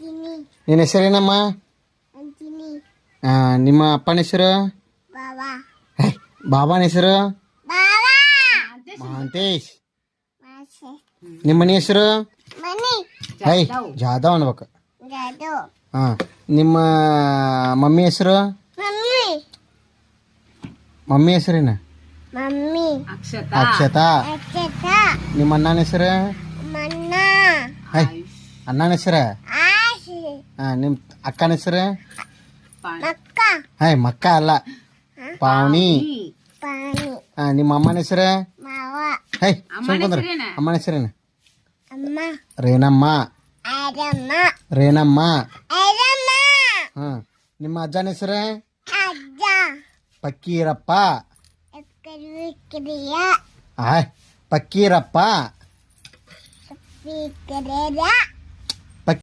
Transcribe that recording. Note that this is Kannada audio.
ನಿನ್ನ ಹೆಸರೇನಮ್ಮ? ನಿಮ್ಮ ಅಪ್ಪನ ಹೆಸರು? ಬಾಬಾನ ಹೆಸರು? ಮಹಾಂತೇಶ್. ನಿಮ್ಮ ಮನೆ ಹೆಸರು? ಜಾಧವ್ ಅನ್ಬೇಕು. ನಿಮ್ಮ ಮಮ್ಮಿ ಹೆಸರು? ಮಮ್ಮಿ ಹೆಸರೇನ? ಅಕ್ಷತಾ. ನಿಮ್ಮ ಅಣ್ಣನ ಹೆಸರು? ಅಣ್ಣನ ಹೆಸರು? ನಿಮ್ಮ ಅಕ್ಕನ ಹೆಸರು? ಮಕ್ಕ ಅಲ್ಲ, ಪಾವನಿ. ನಿಮ್ಮ ಅಮ್ಮನ ಹೆಸರು? ಅಮ್ಮನ ಹೆಸರೇನು? ರೇಣಮ್ಮ. ನಿಮ್ಮ ಅಜ್ಜನ ಹೆಸರು? ಪಕ್ಕೀರಪ್ಪ. ಪಕ್ಕೀರಪ್ಪ.